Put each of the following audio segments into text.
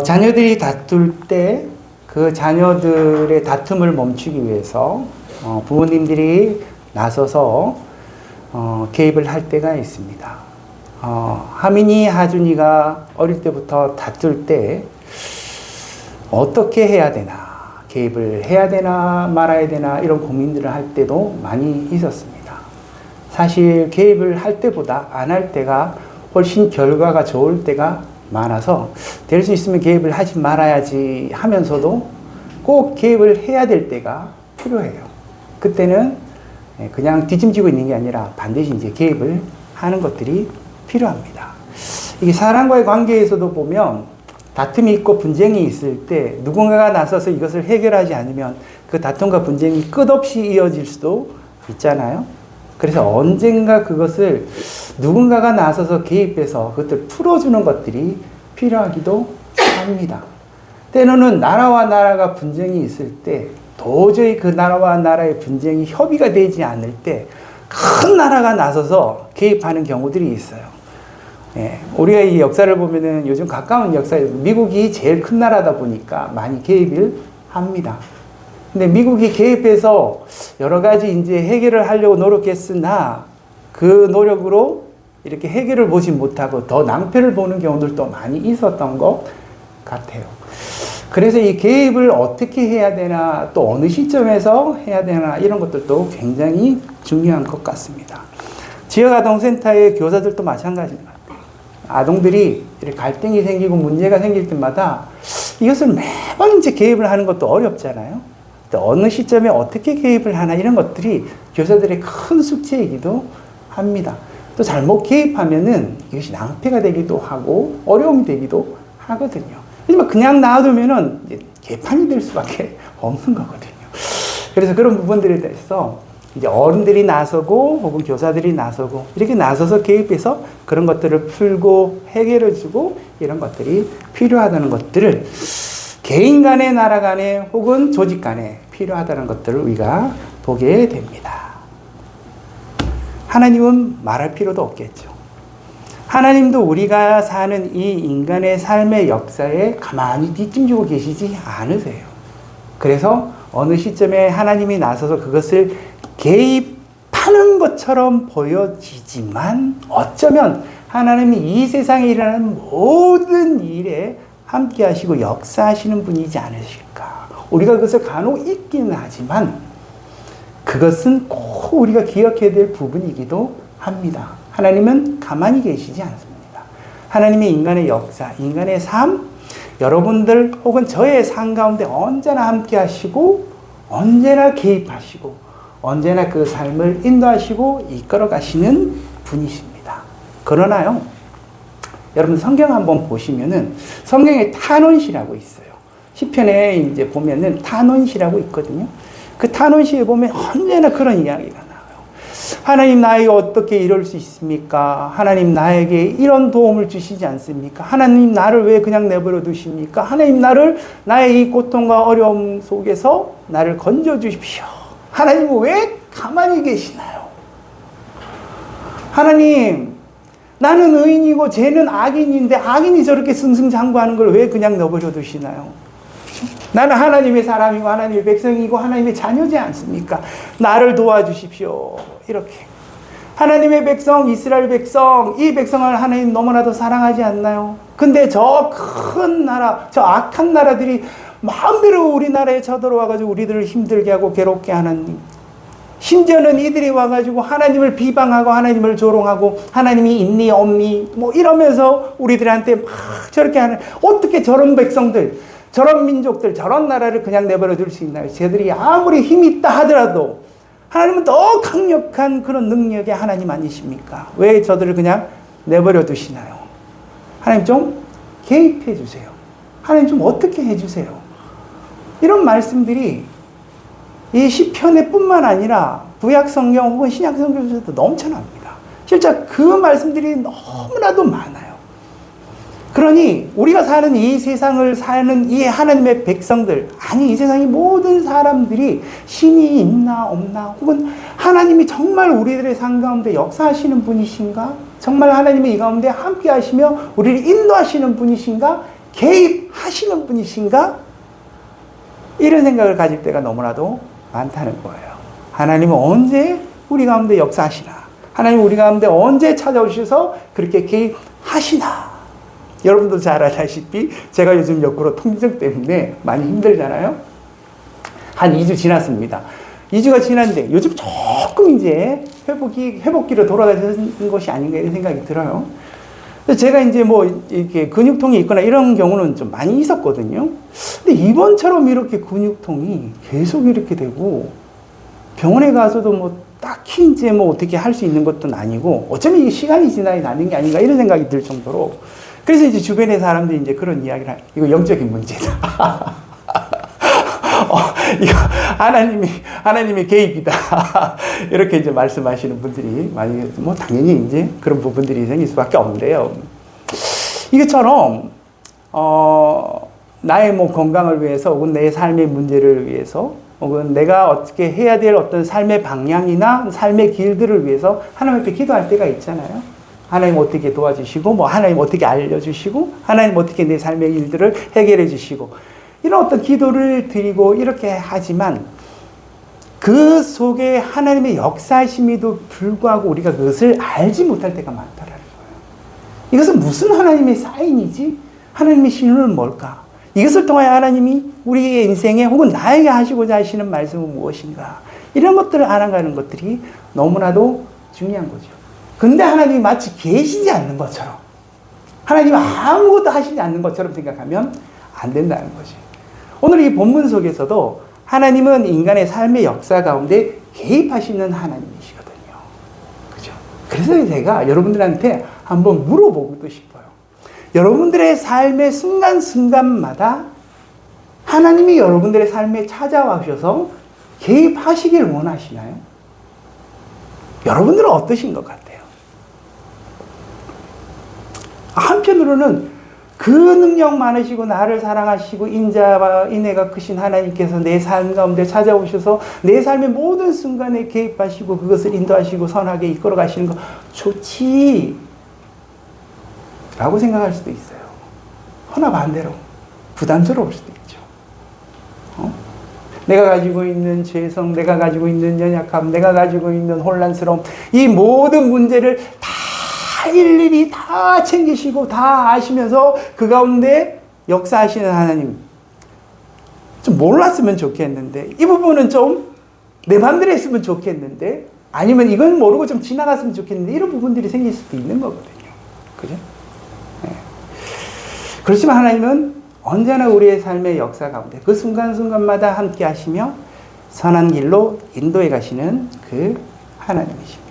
자녀들이 다툴 때 그 자녀들의 다툼을 멈추기 위해서 부모님들이 나서서 개입을 할 때가 있습니다. 하민이, 하준이가 어릴 때부터 다툴 때 어떻게 해야 되나, 개입을 해야 되나 말아야 되나 이런 고민들을 할 때도 많이 있었습니다. 사실 개입을 할 때보다 안 할 때가 훨씬 결과가 좋을 때가 많아서 될 수 있으면 개입을 하지 말아야지 하면서도 꼭 개입을 해야 될 때가 필요해요. 그때는 그냥 뒤짐지고 있는 게 아니라 반드시 이제 개입을 하는 것들이 필요합니다. 이게 사람과의 관계에서도 보면 다툼이 있고 분쟁이 있을 때 누군가가 나서서 이것을 해결하지 않으면 그 다툼과 분쟁이 끝없이 이어질 수도 있잖아요. 그래서 언젠가 그것을 누군가가 나서서 개입해서 그것을 풀어주는 것들이 필요하기도 합니다. 때로는 나라와 나라가 분쟁이 있을 때 도저히 그 나라와 나라의 분쟁이 협의가 되지 않을 때 큰 나라가 나서서 개입하는 경우들이 있어요. 우리가 이 역사를 보면은 요즘 가까운 역사에서 미국이 제일 큰 나라다 보니까 많이 개입을 합니다. 근데 미국이 개입해서 여러 가지 이제 해결을 하려고 노력했으나 그 노력으로 이렇게 해결을 보지 못하고 더 낭패를 보는 경우들도 많이 있었던 것 같아요. 그래서 이 개입을 어떻게 해야 되나, 또 어느 시점에서 해야 되나 이런 것들도 굉장히 중요한 것 같습니다. 지역아동센터의 교사들도 마찬가지입니다. 아동들이 이렇게 갈등이 생기고 문제가 생길 때마다 이것을 매번 이제 개입을 하는 것도 어렵잖아요. 또 어느 시점에 어떻게 개입을 하나 이런 것들이 교사들의 큰 숙제이기도 합니다. 또 잘못 개입하면은 이것이 낭패가 되기도 하고 어려움이 되기도 하거든요. 하지만 그냥 놔두면은 개판이 될 수밖에 없는 거거든요. 그래서 그런 부분들에 대해서 이제 어른들이 나서고 혹은 교사들이 나서고 이렇게 나서서 개입해서 그런 것들을 풀고 해결해주고 이런 것들이 필요하다는 것들을 개인 간에, 나라 간에 혹은 조직 간에 필요하다는 것들을 우리가 보게 됩니다. 하나님은 말할 필요도 없겠죠. 하나님도 우리가 사는 이 인간의 삶의 역사에 가만히 뒷짐지고 계시지 않으세요. 그래서 어느 시점에 하나님이 나서서 그것을 개입하는 것처럼 보여지지만 어쩌면 하나님이 이 세상에 일어나는 모든 일에 함께 하시고 역사하시는 분이지 않으실까. 우리가 그것을 간혹 잊기는 하지만 그것은 꼭 우리가 기억해야 될 부분이기도 합니다. 하나님은 가만히 계시지 않습니다. 하나님의 인간의 역사, 인간의 삶, 여러분들 혹은 저의 삶 가운데 언제나 함께 하시고 언제나 개입하시고 언제나 그 삶을 인도하시고 이끌어 가시는 분이십니다. 그러나요, 여러분 성경 한번 보시면은 성경에 탄원시라고 있어요. 시편에 이제 보면은 탄원시라고 있거든요. 그 탄원시에 보면 언제나 그런 이야기가 나와요. 하나님 나에게 어떻게 이럴 수 있습니까? 하나님 나에게 이런 도움을 주시지 않습니까? 하나님 나를 왜 그냥 내버려 두십니까? 하나님 나의 이 고통과 어려움 속에서 나를 건져 주십시오. 하나님은 왜 가만히 계시나요? 하나님, 나는 의인이고 쟤는 악인인데 악인이 저렇게 승승장구하는 걸 왜 그냥 내버려 두시나요? 나는 하나님의 사람이고 하나님의 백성이고 하나님의 자녀지 않습니까? 나를 도와주십시오. 이렇게. 하나님의 백성, 이스라엘 백성, 이 백성을 하나님 너무나도 사랑하지 않나요? 근데 저 큰 나라, 저 악한 나라들이 마음대로 우리나라에 쳐들어와가지고 우리들을 힘들게 하고 괴롭게 하는, 심지어는 이들이 와가지고 하나님을 비방하고 하나님을 조롱하고 하나님이 있니 없니 뭐 이러면서 우리들한테 막 저렇게 하는, 어떻게 저런 백성들, 저런 민족들, 저런 나라를 그냥 내버려 둘 수 있나요? 쟤들이 아무리 힘이 있다 하더라도 하나님은 더 강력한 그런 능력의 하나님 아니십니까? 왜 저들을 그냥 내버려 두시나요? 하나님 좀 개입해 주세요. 하나님 좀 어떻게 해 주세요. 이런 말씀들이 이 시편에 뿐만 아니라 구약 성경 혹은 신약 성경에서도 넘쳐납니다. 실제 그 말씀들이 너무나도 많아요. 그러니 우리가 사는 이 세상을 사는 이 하나님의 백성들, 아니 이 세상의 모든 사람들이 신이 있나 없나, 혹은 하나님이 정말 우리들의 삶 가운데 역사하시는 분이신가, 정말 하나님이 이 가운데 함께 하시며 우리를 인도하시는 분이신가, 개입하시는 분이신가? 이런 생각을 가질 때가 너무나도 많다는 거예요. 하나님은 언제 우리 가운데 역사하시나? 하나님은 우리 가운데 언제 찾아오셔서 그렇게 개입하시나? 여러분도 잘 아다시피 제가 요즘 역으로 통증 때문에 많이 힘들잖아요. 한 2주 지났습니다. 2주가 지났는데 요즘 조금 이제 회복기로 돌아가는 것이 아닌가 이런 생각이 들어요. 제가 이제 뭐 이렇게 근육통이 있거나 이런 경우는 좀 많이 있었거든요. 근데 이번처럼 이렇게 근육통이 계속 이렇게 되고 병원에 가서도 뭐 딱히 이제 뭐 어떻게 할 수 있는 것도 아니고 어쩌면 이게 시간이 지나야 나는 게 아닌가 이런 생각이 들 정도로 그래서 이제 주변의 사람들이 이제 그런 이야기를 해요. 이거 영적인 문제다. 이거 하나님의 개입이다. 이렇게 이제 말씀하시는 분들이 많이, 뭐, 당연히 이제 그런 부분들이 생길 수밖에 없는데요. 이것처럼, 나의 뭐 건강을 위해서 혹은 내 삶의 문제를 위해서 혹은 내가 어떻게 해야 될 어떤 삶의 방향이나 삶의 길들을 위해서 하나님 앞에 기도할 때가 있잖아요. 하나님 어떻게 도와주시고, 뭐, 하나님 어떻게 알려주시고, 하나님 어떻게 내 삶의 일들을 해결해 주시고, 이런 어떤 기도를 드리고 이렇게 하지만 그 속에 하나님의 역사심에도 불구하고 우리가 그것을 알지 못할 때가 많다라는 거예요. 이것은 무슨 하나님의 사인이지? 하나님의 신호는 뭘까? 이것을 통하여 하나님이 우리의 인생에 혹은 나에게 하시고자 하시는 말씀은 무엇인가? 이런 것들을 알아가는 것들이 너무나도 중요한 거죠. 근데 하나님이 마치 계시지 않는 것처럼 하나님이 아무것도 하시지 않는 것처럼 생각하면 안 된다는 거죠. 오늘 이 본문 속에서도 하나님은 인간의 삶의 역사 가운데 개입하시는 하나님이시거든요. 그죠? 그래서 제가 여러분들한테 한번 물어보고도 싶어요. 여러분들의 삶의 순간순간마다 하나님이 여러분들의 삶에 찾아와셔서 개입하시길 원하시나요? 여러분들은 어떠신 것 같아요? 한편으로는 그 능력 많으시고 나를 사랑하시고 인자와 인애가 크신 하나님께서 내 삶 가운데 찾아오셔서 내 삶의 모든 순간에 개입하시고 그것을 인도하시고 선하게 이끌어 가시는 거 좋지 라고 생각할 수도 있어요. 허나 반대로 부담스러울 수도 있죠. 내가 가지고 있는 죄성, 내가 가지고 있는 연약함, 내가 가지고 있는 혼란스러움, 이 모든 문제를 다 일일이 다 챙기시고 다 아시면서 그 가운데 역사하시는 하나님 좀 몰랐으면 좋겠는데 이 부분은 좀 내 맘대로 했으면 좋겠는데 아니면 이건 모르고 좀 지나갔으면 좋겠는데 이런 부분들이 생길 수도 있는 거거든요. 그죠? 네. 그렇지만 하나님은 언제나 우리의 삶의 역사 가운데 그 순간순간마다 함께 하시며 선한 길로 인도해 가시는 그 하나님이십니다.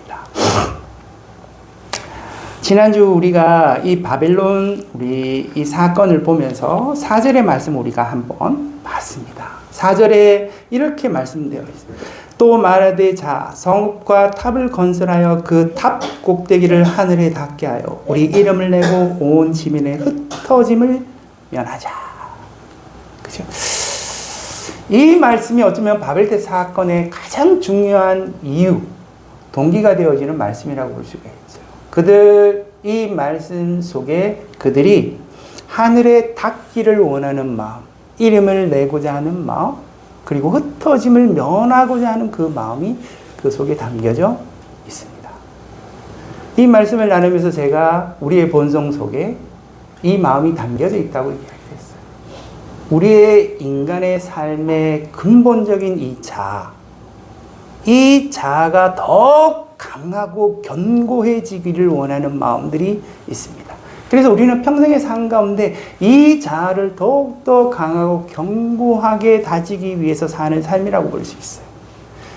지난주 우리가 이 바벨론 우리 이 사건을 보면서 4절의 말씀 우리가 한번 봤습니다. 4절에 이렇게 말씀되어 있습니다. 또 말하되 자 성읍과 탑을 건설하여 그 탑 꼭대기를 하늘에 닿게 하여 우리 이름을 내고 온 지면에 흩어짐을 면하자. 그죠? 이 말씀이 어쩌면 바벨탑 사건의 가장 중요한 이유, 동기가 되어지는 말씀이라고 볼 수가 있어요. 그들 이 말씀 속에 그들이 하늘에 닿기를 원하는 마음, 이름을 내고자 하는 마음, 그리고 흩어짐을 면하고자 하는 그 마음이 그 속에 담겨져 있습니다. 이 말씀을 나누면서 제가 우리의 본성 속에 이 마음이 담겨져 있다고 이야기했어요. 우리의 인간의 삶의 근본적인 이 자아가 더 강하고 견고해지기를 원하는 마음들이 있습니다. 그래서 우리는 평생의 삶 가운데 이 자아를 더욱더 강하고 견고하게 다지기 위해서 사는 삶이라고 볼 수 있어요.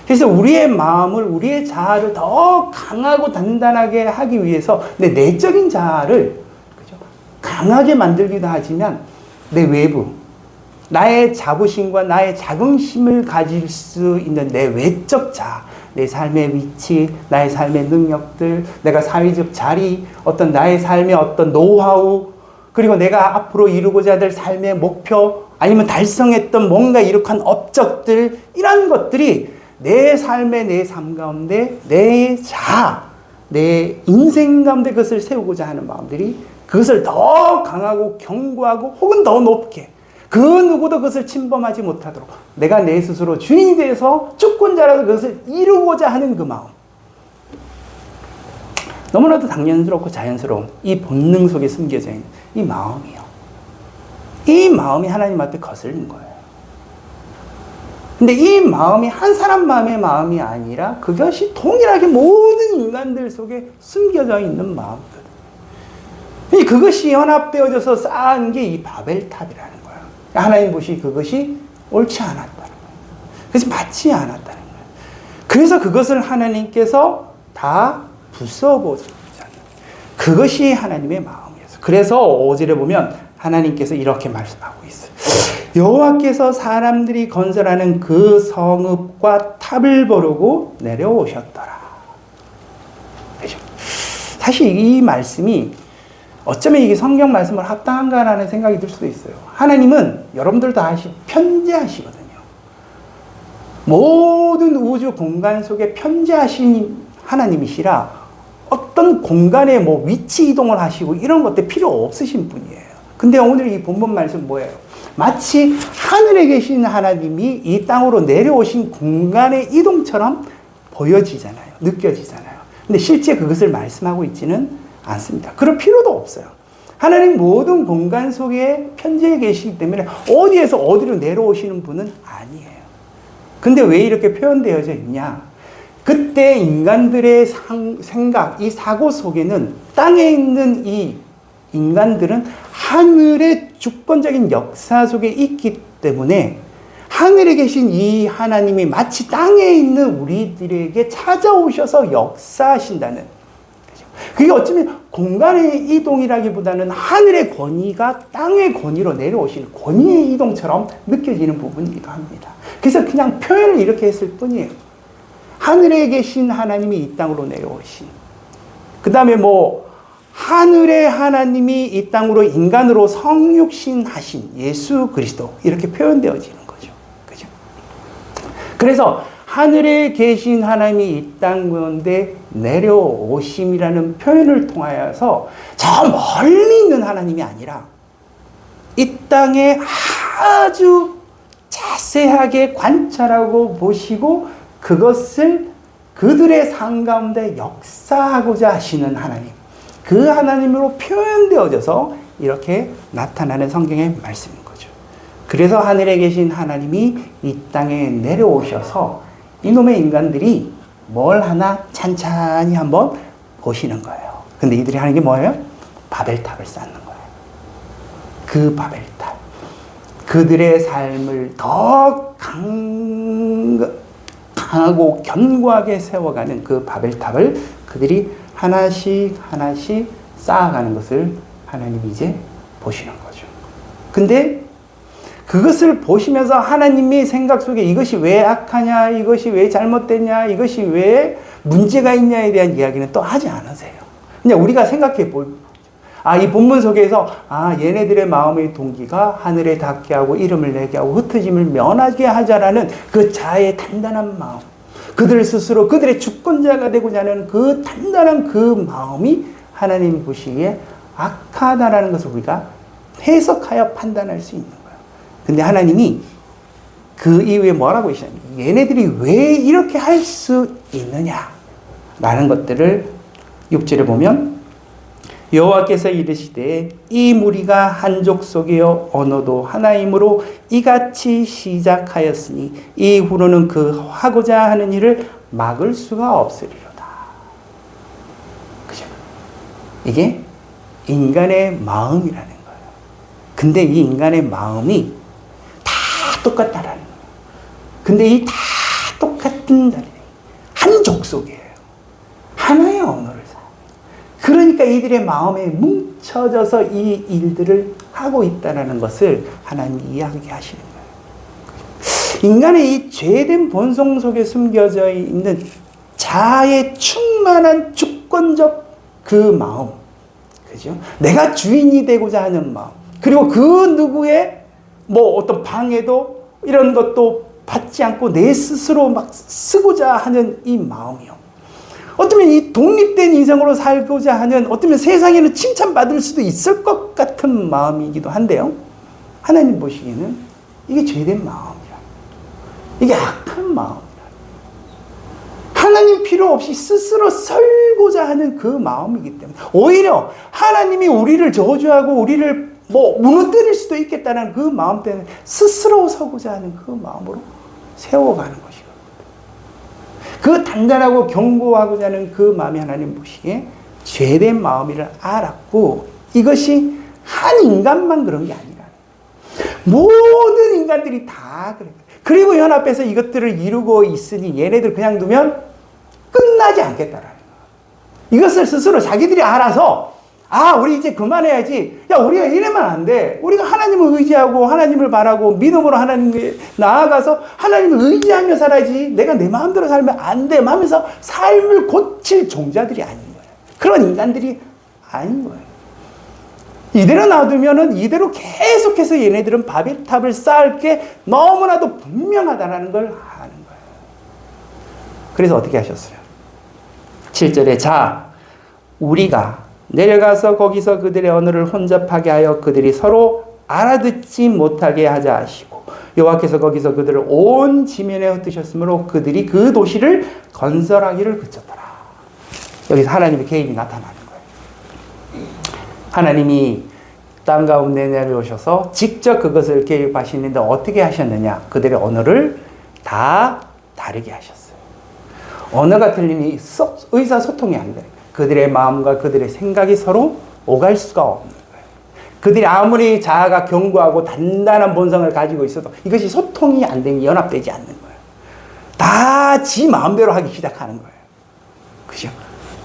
그래서 우리의 마음을, 우리의 자아를 더 강하고 단단하게 하기 위해서 내 내적인 자아를 강하게 만들기도 하지만 내 외부, 나의 자부심과 나의 자긍심을 가질 수 있는 내 외적 자아, 내 삶의 위치, 나의 삶의 능력들, 내가 사회적 자리, 어떤 나의 삶의 어떤 노하우, 그리고 내가 앞으로 이루고자 될 삶의 목표, 아니면 달성했던 뭔가 이룩한 업적들, 이런 것들이 내 삶의 내 삶 가운데 내 자아, 내 인생 가운데 그것을 세우고자 하는 마음들이 그것을 더 강하고 견고하고 혹은 더 높게 그 누구도 그것을 침범하지 못하도록 내가 내 스스로 주인이 돼서 주권자라서 그것을 이루고자 하는 그 마음. 너무나도 당연스럽고 자연스러운 이 본능 속에 숨겨져 있는 이 마음이요. 이 마음이 하나님 앞에 거슬린 거예요. 근데 이 마음이 한 사람 마음의 마음이 아니라 그것이 동일하게 모든 인간들 속에 숨겨져 있는 마음이거든요. 그것이 연합되어져서 쌓은 게 이 바벨탑이라는 거예요. 하나님 보시 그것이 옳지 않았다는 거예요. 그래서 맞지 않았다는 거예요. 그래서 그것을 하나님께서 다 부숴보잖아요. 그것이 하나님의 마음이었어요. 그래서 5절에 보면 하나님께서 이렇게 말씀하고 있어요. 여호와께서 사람들이 건설하는 그 성읍과 탑을 보려고 내려오셨더라. 그렇죠? 사실 이 말씀이 어쩌면 이게 성경 말씀을 합당한가라는 생각이 들 수도 있어요. 하나님은 여러분들도 편재하시거든요. 모든 우주 공간 속에 편재하신 하나님이시라 어떤 공간에 뭐 위치 이동을 하시고 이런 것들 필요 없으신 분이에요. 근데 오늘 이 본문 말씀 뭐예요? 마치 하늘에 계신 하나님이 이 땅으로 내려오신 공간의 이동처럼 보여지잖아요. 느껴지잖아요. 근데 실제 그것을 말씀하고 있지는 않습니다. 그럴 필요도 없어요. 하나님 모든 공간 속에 편재해 계시기 때문에 어디에서 어디로 내려오시는 분은 아니에요. 근데 왜 이렇게 표현되어져 있냐? 그때 인간들의 생각, 이 사고 속에는 땅에 있는 이 인간들은 하늘의 주권적인 역사 속에 있기 때문에 하늘에 계신 이 하나님이 마치 땅에 있는 우리들에게 찾아오셔서 역사하신다는, 그게 어쩌면 공간의 이동이라기보다는 하늘의 권위가 땅의 권위로 내려오시는 권위의 이동처럼 느껴지는 부분이기도 합니다. 그래서 그냥 표현을 이렇게 했을 뿐이에요. 하늘에 계신 하나님이 이 땅으로 내려오신, 그 다음에 하늘의 하나님이 이 땅으로 인간으로 성육신하신 예수 그리스도, 이렇게 표현되어지는 거죠. 그죠? 그래서 하늘에 계신 하나님이 이 땅 가운데 내려오심이라는 표현을 통하여서 저 멀리 있는 하나님이 아니라 이 땅에 아주 자세하게 관찰하고 보시고 그것을 그들의 삶 가운데 역사하고자 하시는 하나님, 그 하나님으로 표현되어져서 이렇게 나타나는 성경의 말씀인 거죠. 그래서 하늘에 계신 하나님이 이 땅에 내려오셔서 이놈의 인간들이 뭘 하나 찬찬히 한번 보시는 거예요. 근데 이들이 하는 게 뭐예요? 바벨탑을 쌓는 거예요. 그 바벨탑. 그들의 삶을 더 강하고 견고하게 세워가는 그 바벨탑을 그들이 하나씩 하나씩 쌓아가는 것을 하나님이 이제 보시는 거죠. 근데 그것을 보시면서 하나님의 생각 속에 이것이 왜 악하냐, 이것이 왜 잘못됐냐, 이것이 왜 문제가 있냐에 대한 이야기는 또 하지 않으세요. 그냥 우리가 생각해 볼, 이 본문 속에서, 얘네들의 마음의 동기가 하늘에 닿게 하고 이름을 내게 하고 흩어짐을 면하게 하자라는 그 자의 단단한 마음, 그들 스스로 그들의 주권자가 되고자 하는 그 단단한 그 마음이 하나님 보시기에 악하다라는 것을 우리가 해석하여 판단할 수 있는 거예요. 근데 하나님이 그 이후에 뭐라고 하시냐면, 얘네들이 왜 이렇게 할 수 있느냐라는 것들을 6절에 보면, 여호와께서 이르시되 이 무리가 한 족속이요 언어도 하나이므로 이같이 시작하였으니 이후로는 그 하고자 하는 일을 막을 수가 없으리로다. 그죠? 이게 인간의 마음이라는 거예요. 근데 이 인간의 마음이 다 똑같다라는 거예요. 근데 이 다 똑같은 자리, 한 족속이에요. 하나의 언어를 사. 그러니까 이들의 마음에 뭉쳐져서 이 일들을 하고 있다는 것을 하나님이 이야기하시는 거예요. 인간의 이 죄된 본성 속에 숨겨져 있는 자아의 충만한 주권적 그 마음, 그죠? 내가 주인이 되고자 하는 마음, 그리고 그 누구의 어떤 방해도 이런 것도 받지 않고 내 스스로 막 쓰고자 하는 이 마음이요. 어쩌면 이 독립된 인생으로 살고자 하는, 어쩌면 세상에는 칭찬받을 수도 있을 것 같은 마음이기도 한데요. 하나님 보시기에는 이게 죄된 마음이라. 이게 악한 마음이라. 하나님 필요 없이 스스로 살고자 하는 그 마음이기 때문에 오히려 하나님이 우리를 저주하고 우리를 무너뜨릴 수도 있겠다는 그 마음 때문에 스스로 서고자 하는 그 마음으로 세워가는 것이거든요. 그 단단하고 견고하고자 하는 그 마음이 하나님 보시기에 죄된 마음이라 알았고, 이것이 한 인간만 그런 게 아니라 모든 인간들이 다 그래요. 그리고 연합해서 이것들을 이루고 있으니 얘네들 그냥 두면 끝나지 않겠다라는 거예요. 이것을 스스로 자기들이 알아서, 우리 이제 그만해야지. 야, 우리가 이래면 안 돼. 우리가 하나님을 의지하고 하나님을 바라고 믿음으로 하나님께 나아가서 하나님을 의지하며 살아야지. 내가 내 마음대로 살면 안 돼. 하면서 삶을 고칠 종자들이 아닌 거예요. 그런 인간들이 아닌 거예요. 이대로 놔두면은 이대로 계속해서 얘네들은 바벨탑을 쌓을 게 너무나도 분명하다는 걸 아는 거예요. 그래서 어떻게 하셨어요? 7절에 자, 우리가 내려가서 거기서 그들의 언어를 혼잡하게 하여 그들이 서로 알아듣지 못하게 하자 하시고, 여호와께서 거기서 그들을 온 지면에 흩으셨으므로 그들이 그 도시를 건설하기를 그쳤더라. 여기서 하나님의 개입이 나타나는 거예요. 하나님이 땅 가운데 내려오셔서 직접 그것을 개입하시는데 어떻게 하셨느냐? 그들의 언어를 다 다르게 하셨어요. 언어가 틀리니 의사소통이 안 돼요. 그들의 마음과 그들의 생각이 서로 오갈 수가 없는 거예요. 그들이 아무리 자아가 견고하고 단단한 본성을 가지고 있어도 이것이 소통이 안 되니 연합되지 않는 거예요. 다 지 마음대로 하기 시작하는 거예요. 그죠?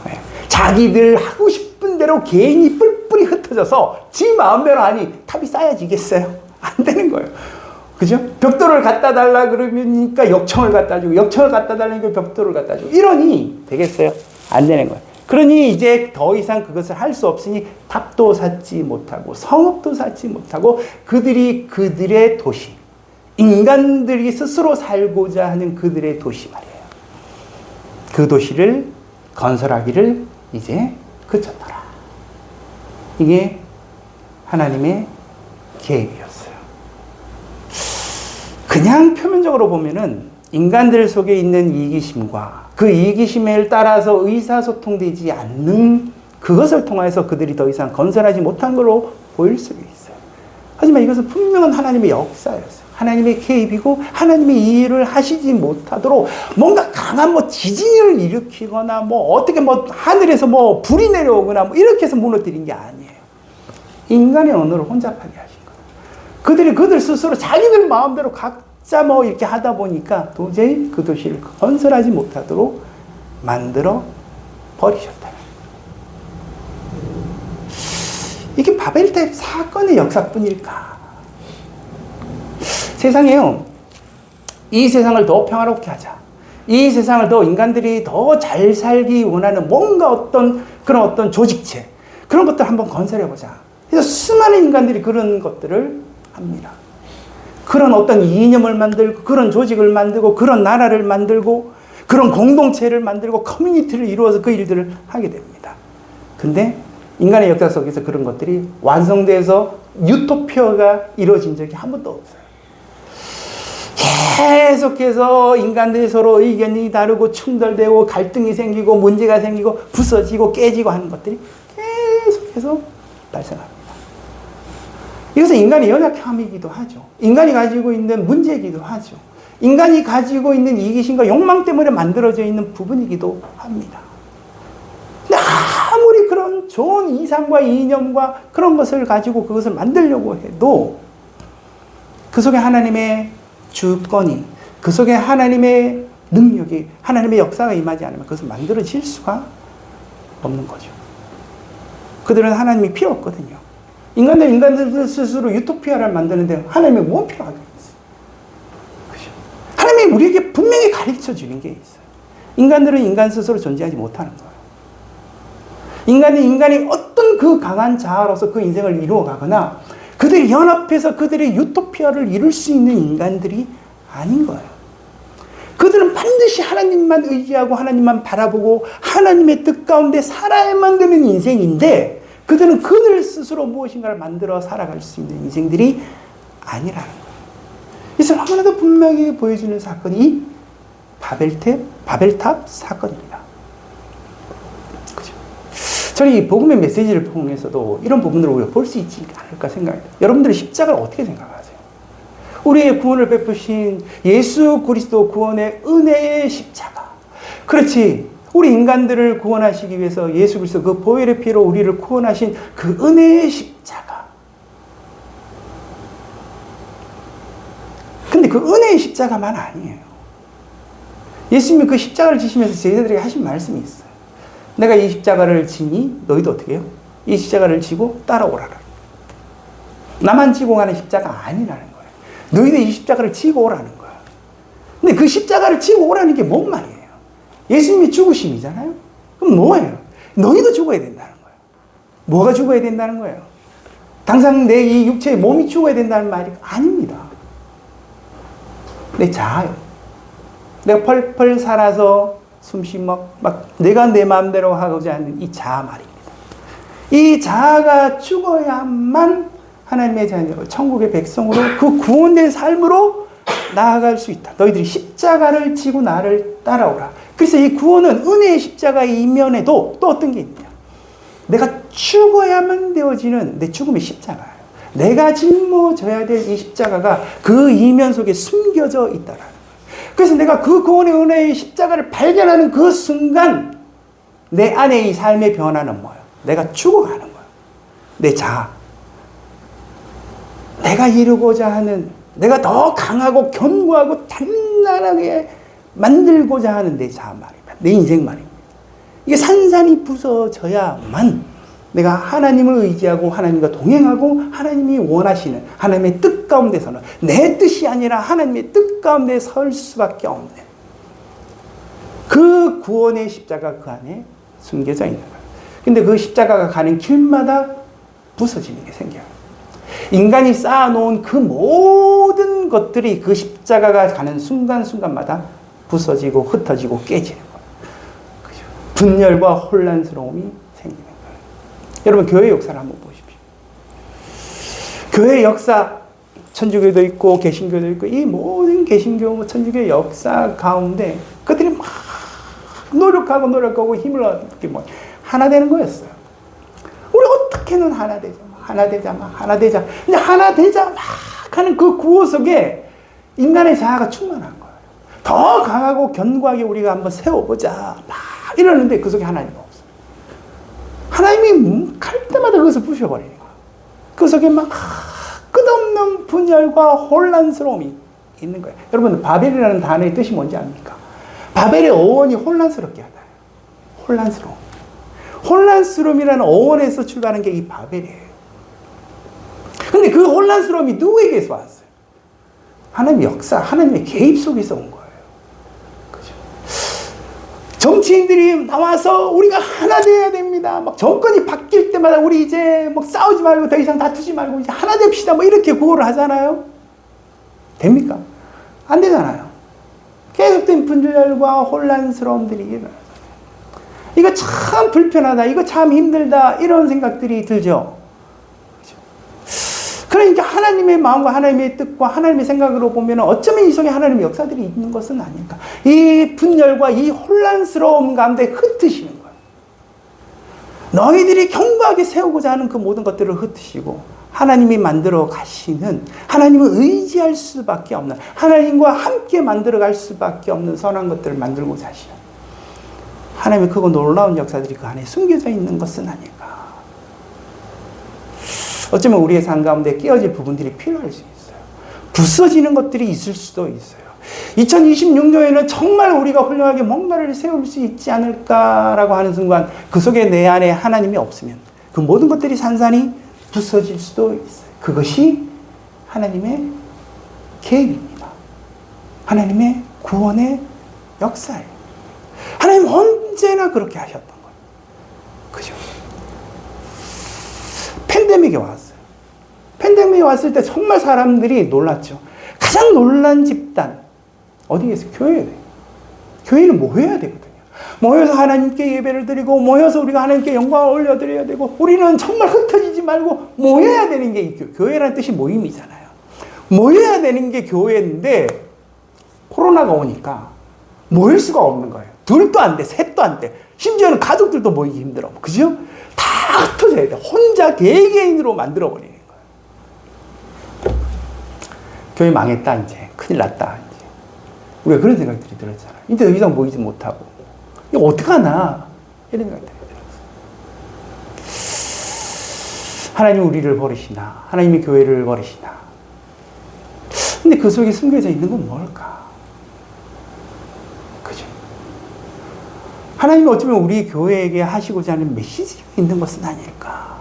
네. 자기들 하고 싶은 대로 개인이 뿔뿔이 흩어져서 지 마음대로 하니 탑이 쌓여지겠어요? 안 되는 거예요. 그죠? 벽돌을 갖다 달라 그러니까 역청을 갖다 주고, 역청을 갖다 달라니까 벽돌을 갖다 주고, 이러니 되겠어요? 안 되는 거예요. 그러니 이제 더 이상 그것을 할 수 없으니 탑도 쌓지 못하고 성읍도 쌓지 못하고 그들이 그들의 도시, 인간들이 스스로 살고자 하는 그들의 도시 말이에요. 그 도시를 건설하기를 이제 그쳤더라. 이게 하나님의 계획이었어요. 그냥 표면적으로 보면은 인간들 속에 있는 이기심과 그 이기심에 따라서 의사소통되지 않는 그것을 통해서 그들이 더 이상 건설하지 못한 걸로 보일 수도 있어요. 하지만 이것은 분명한 하나님의 역사였어요. 하나님의 개입이고 하나님의 이 일을 하시지 못하도록 뭔가 강한 지진을 일으키거나 어떻게 하늘에서 불이 내려오거나 이렇게 해서 무너뜨린 게 아니에요. 인간의 언어를 혼잡하게 하신 거예요. 그들 스스로 자기들 마음대로 각자 이렇게 하다 보니까 도저히 그 도시를 건설하지 못하도록 만들어 버리셨다. 이게 바벨탑 사건의 역사뿐일까? 세상에요, 이 세상을 더 평화롭게 하자, 이 세상을 더 인간들이 더 잘 살기 원하는 뭔가 어떤 조직체, 그런 것들 한번 건설해보자. 그래서 수많은 인간들이 그런 것들을 합니다. 그런 어떤 이념을 만들고, 그런 조직을 만들고, 그런 나라를 만들고, 그런 공동체를 만들고, 커뮤니티를 이루어서 그 일들을 하게 됩니다. 근데 인간의 역사 속에서 그런 것들이 완성돼서 유토피아가 이루어진 적이 한 번도 없어요. 계속해서 인간들이 서로 의견이 다르고 충돌되고 갈등이 생기고 문제가 생기고 부서지고 깨지고 하는 것들이 계속해서 발생합니다. 이것은 인간의 연약함이기도 하죠. 인간이 가지고 있는 문제이기도 하죠. 인간이 가지고 있는 이기심과 욕망 때문에 만들어져 있는 부분이기도 합니다. 근데 아무리 그런 좋은 이상과 이념과 그런 것을 가지고 그것을 만들려고 해도 그 속에 하나님의 주권이, 그 속에 하나님의 능력이, 하나님의 역사가 임하지 않으면 그것을 만들어질 수가 없는 거죠. 그들은 하나님이 필요 없거든요. 인간들 스스로 유토피아를 만드는데 하나님이 뭐 필요하게 있어요? 그죠? 하나님이 우리에게 분명히 가르쳐 주는 게 있어요. 인간들은 인간 스스로 존재하지 못하는 거예요. 인간이 어떤 그 강한 자아로서 그 인생을 이루어가거나 그들이 연합해서 그들의 유토피아를 이룰 수 있는 인간들이 아닌 거예요. 그들은 반드시 하나님만 의지하고 하나님만 바라보고 하나님의 뜻 가운데 살아야만 되는 인생인데 그들은 그들 스스로 무엇인가를 만들어 살아갈 수 있는 인생들이 아니라는 거예요. 이것을 너무나도 분명히 보여주는 사건이 이 바벨탑 사건입니다. 그죠? 저는 이 복음의 메시지를 통해서도 이런 부분들을 우리가 볼 수 있지 않을까 생각해요. 여러분들은 십자가를 어떻게 생각하세요? 우리의 구원을 베푸신 예수 그리스도 구원의 은혜의 십자가. 그렇지. 우리 인간들을 구원하시기 위해서 예수 그리스도 그 보혈의 피로 우리를 구원하신 그 은혜의 십자가. 근데 그 은혜의 십자가만 아니에요. 예수님이 그 십자가를 지시면서 제자들에게 하신 말씀이 있어요. 내가 이 십자가를 지니 너희도 어떻게 해요? 이 십자가를 지고 따라오라라. 나만 지고 가는 십자가 아니라는 거예요. 너희도 이 십자가를 지고 오라는 거예요. 근데 그 십자가를 지고 오라는 게 뭔 말이에요? 예수님이 죽으심이잖아요? 그럼 뭐예요? 너희도 죽어야 된다는 거예요. 뭐가 죽어야 된다는 거예요? 당장 내 이 육체의 몸이 죽어야 된다는 말이 아닙니다. 내 자아요. 내가 펄펄 살아서 숨쉬 막 내가 내 마음대로 하고자 하는 이 자아 말입니다. 이 자아가 죽어야만 하나님의 자녀로 천국의 백성으로 그 구원된 삶으로 나아갈 수 있다. 너희들이 십자가를 지고 나를 따라오라. 그래서 이 구원은 은혜의 십자가의 이면에도 또 어떤 게 있냐. 내가 죽어야만 되어지는 내 죽음의 십자가예요. 내가 짊어져야 될 이 십자가가 그 이면 속에 숨겨져 있다라는 거예요. 그래서 내가 그 구원의 은혜의 십자가를 발견하는 그 순간 내 안에 이 삶의 변화는 뭐예요? 내가 죽어가는 거예요. 내 자아. 내가 이루고자 하는, 내가 더 강하고 견고하고 단단하게 만들고자 하는 내 자아 말입니다. 내 인생 말입니다. 이게 산산이 부서져야만 내가 하나님을 의지하고 하나님과 동행하고 하나님이 원하시는 하나님의 뜻 가운데서는 내 뜻이 아니라 하나님의 뜻 가운데 설 수밖에 없는 그 구원의 십자가 그 안에 숨겨져 있는 거예요. 근데 그 십자가가 가는 길마다 부서지는 게 생겨요. 인간이 쌓아놓은 그 모든 것들이 그 십자가가 가는 순간순간마다 부서지고 흩어지고 깨지는 거예요. 그죠? 분열과 혼란스러움이 생기는 거예요. 여러분 교회 역사를 한번 보십시오. 교회 역사, 천주교도 있고 개신교도 있고 이 모든 개신교, 천주교 역사 가운데 그들이 막 노력하고 힘을 얻기 뭐 하나 되는 거였어요. 우리 어떻게는 하나 되자. 하나 되자. 이제 하나 되자 막 하는 그 구호 속에 인간의 자아가 충만한 거예요. 더 강하고 견고하게 우리가 한번 세워보자. 막 이러는데 그 속에 하나님이 없어요. 하나님이 갈 때마다 그것을 부셔버리는 거예요. 그 속에 막 끝없는 분열과 혼란스러움이 있는 거예요. 여러분, 바벨이라는 단어의 뜻이 뭔지 압니까? 바벨의 어원이 혼란스럽게 하다. 혼란스러움이라는 어원에서 출발한 게 이 바벨이에요. 근데 그 혼란스러움이 누구에게서 왔어요? 하나님의 역사, 하나님의 개입 속에서 온 거예요. 그죠? 정치인들이 나와서 우리가 하나 돼야 됩니다. 막 정권이 바뀔 때마다 우리 이제 막 싸우지 말고 더 이상 다투지 말고 이제 하나 됩시다. 뭐 이렇게 구호를 하잖아요. 됩니까? 안 되잖아요. 계속된 분열과 혼란스러움들이 일어나요. 이거 참 불편하다. 이거 참 힘들다. 이런 생각들이 들죠. 그러니까 하나님의 마음과 하나님의 뜻과 하나님의 생각으로 보면 어쩌면 이 속에 하나님의 역사들이 있는 것은 아닐까. 이 분열과 이 혼란스러움 가운데 흩으시는 거예요. 너희들이 견고하게 세우고자 하는 그 모든 것들을 흩으시고 하나님이 만들어 가시는, 하나님을 의지할 수밖에 없는, 하나님과 함께 만들어 갈 수밖에 없는 선한 것들을 만들고자 하시는 하나님의 크고 놀라운 역사들이 그 안에 숨겨져 있는 것은 아닐까. 어쩌면 우리의 삶 가운데 깨어질 부분들이 필요할 수 있어요. 부서지는 것들이 있을 수도 있어요. 2026년에는 정말 우리가 훌륭하게 뭔가를 세울 수 있지 않을까라고 하는 순간 그 속에 내 안에 하나님이 없으면 그 모든 것들이 산산이 부서질 수도 있어요. 그것이 하나님의 계획입니다. 하나님의 구원의 역사예요. 하나님 언제나 그렇게 하셨던 거예요. 그죠? 팬데믹이 왔어요. 팬데믹이 왔을 때 정말 사람들이 놀랐죠. 가장 놀란 집단 어디에 있어요? 교회에. 교회는 모여야 되거든요. 모여서 하나님께 예배를 드리고 모여서 우리가 하나님께 영광을 올려드려야 되고 우리는 정말 흩어지지 말고 모여야 되는 게 교회라는 뜻이 모임이잖아요. 모여야 되는 게 교회인데 코로나가 오니까 모일 수가 없는 거예요. 둘도 안 돼, 셋도 안 돼. 심지어는 가족들도 모이기 힘들어. 그죠? 다 흩어져야 돼. 혼자 개개인으로 만들어버리는 거예요. 교회 망했다 이제. 큰일 났다 이제. 우리가 그런 생각들이 들었잖아요. 이제 더 이상 모이지 못하고 이거 어떡하나 이런 생각들이 들었어요. 하나님 우리를 버리시나? 하나님이 교회를 버리시나? 근데 그 속에 숨겨져 있는 건 뭘까? 그죠? 하나님이 어쩌면 우리 교회에게 하시고자 하는 메시지가 있는 것은 아닐까?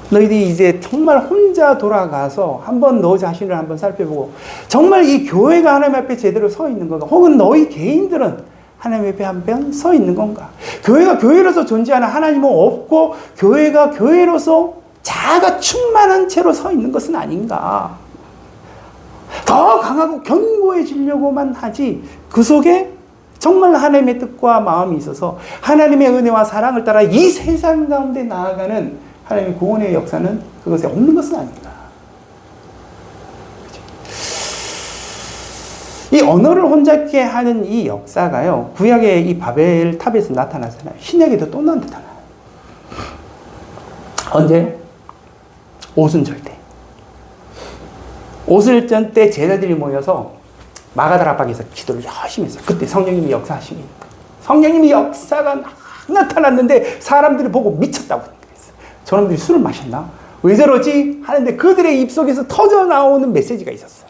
너희들이 이제 정말 혼자 돌아가서 한번 너 자신을 한번 살펴보고 정말 이 교회가 하나님 앞에 제대로 서 있는 건가? 혹은 너희 개인들은 하나님 앞에 한번 서 있는 건가? 교회가 교회로서 존재하는 하나님은 없고 교회가 교회로서 자아가 충만한 채로 서 있는 것은 아닌가? 더 강하고 견고해지려고만 하지 그 속에 정말 하나님의 뜻과 마음이 있어서 하나님의 은혜와 사랑을 따라 이 세상 가운데 나아가는 하나님의 구원의 역사는 그것에 없는 것은 아닌가. 이 언어를 혼잡게 하는 이 역사가요, 구약의 이 바벨 탑에서 나타나잖아요. 신약에도 또 나타나요. 언제? 오순절 때. 오순절 때 제자들이 모여서 마가다라 앞에서 기도를 열심히 했어요. 그때 성령님이 역사하시니까. 성령님이 역사가 나타났는데 사람들이 보고 미쳤다고 그랬어요. 저놈들이 술을 마셨나? 왜 저러지? 하는데 그들의 입속에서 터져 나오는 메시지가 있었어요.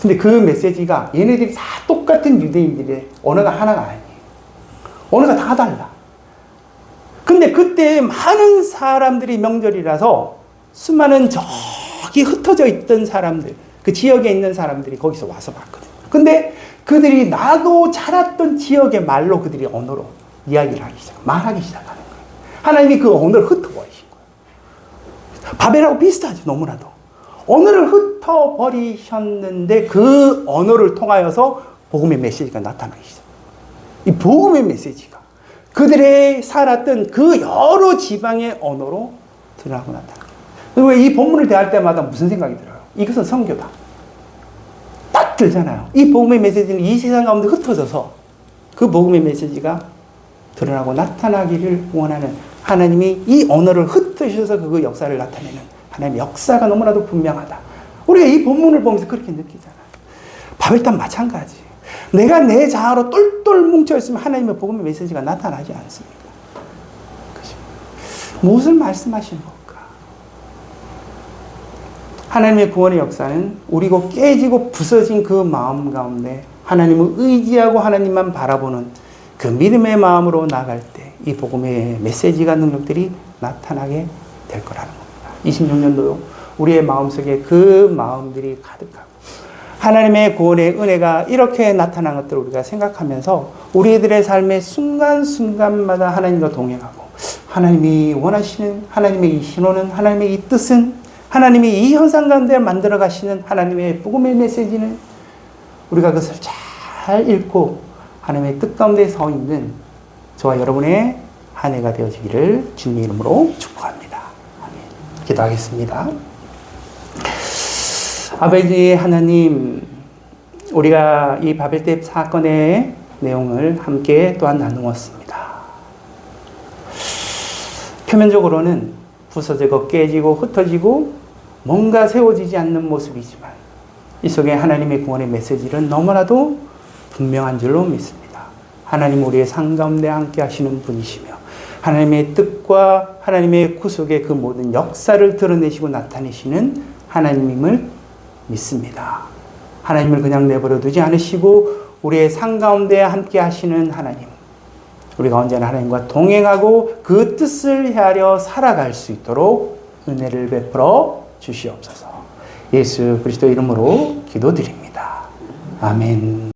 근데 그 메시지가 얘네들이 다 똑같은 유대인들의 언어가 하나가 아니에요. 언어가 다 달라. 근데 그때 많은 사람들이 명절이라서 수많은 저기 흩어져 있던 사람들, 그 지역에 있는 사람들이 거기서 와서 봤거든요. 근데 그들이 나도 자랐던 지역의 말로 그들이 언어로 이야기를 하기 말하기 시작하는 거예요. 하나님이 그 언어를 흩어버리신 거예요. 바벨하고 비슷하죠, 너무나도. 언어를 흩어버리셨는데 그 언어를 통하여서 복음의 메시지가 나타나기 시작해요. 이 복음의 메시지가 그들의 살았던 그 여러 지방의 언어로 드러나고 나타나요. 그리고 이 본문을 대할 때마다 무슨 생각이 들어요? 이것은 선교다. 딱 들잖아요. 이 복음의 메시지는 이 세상 가운데 흩어져서 그 복음의 메시지가 드러나고 나타나기를 원하는 하나님이 이 언어를 흩으셔서 그 역사를 나타내는 하나님의 역사가 너무나도 분명하다. 우리가 이 본문을 보면서 그렇게 느끼잖아요. 바벨탑 마찬가지. 내가 내 자아로 똘똘 뭉쳐있으면 하나님의 복음의 메시지가 나타나지 않습니다. 그죠? 무엇을 말씀하시는 걸까? 하나님의 구원의 역사는 우리고 깨지고 부서진 그 마음 가운데 하나님을 의지하고 하나님만 바라보는 그 믿음의 마음으로 나갈 때 이 복음의 메시지가 능력들이 나타나게 될 거라는 겁니다. 26년도요. 우리의 마음속에 그 마음들이 가득하고 하나님의 구원의 은혜가 이렇게 나타난 것들을 우리가 생각하면서 우리들의 삶의 순간순간마다 하나님과 동행하고 하나님이 원하시는 하나님의 이 신호는 하나님의 이 뜻은 하나님이 이 현상 가운데 만들어 가시는 하나님의 복음의 메시지는 우리가 그것을 잘 읽고 하나님의 뜻 가운데 서 있는 저와 여러분의 한 해가 되어지기를 주님의 이름으로 축복합니다. 아멘. 기도하겠습니다. 아버지 하나님, 우리가 이 바벨탑 사건의 내용을 함께 또한 나누었습니다. 표면적으로는 부서지고 깨지고 흩어지고 뭔가 세워지지 않는 모습이지만 이 속에 하나님의 구원의 메시지는 너무나도 분명한 줄로 믿습니다. 하나님 우리의 삶 가운데 함께 하시는 분이시며 하나님의 뜻과 하나님의 구속의 그 모든 역사를 드러내시고 나타내시는 하나님임을 믿습니다. 하나님을 그냥 내버려 두지 않으시고 우리의 삶 가운데 함께 하시는 하나님, 우리가 언제나 하나님과 동행하고 그 뜻을 헤아려 살아갈 수 있도록 은혜를 베풀어 주시옵소서. 예수 그리스도 이름으로 기도드립니다. 아멘.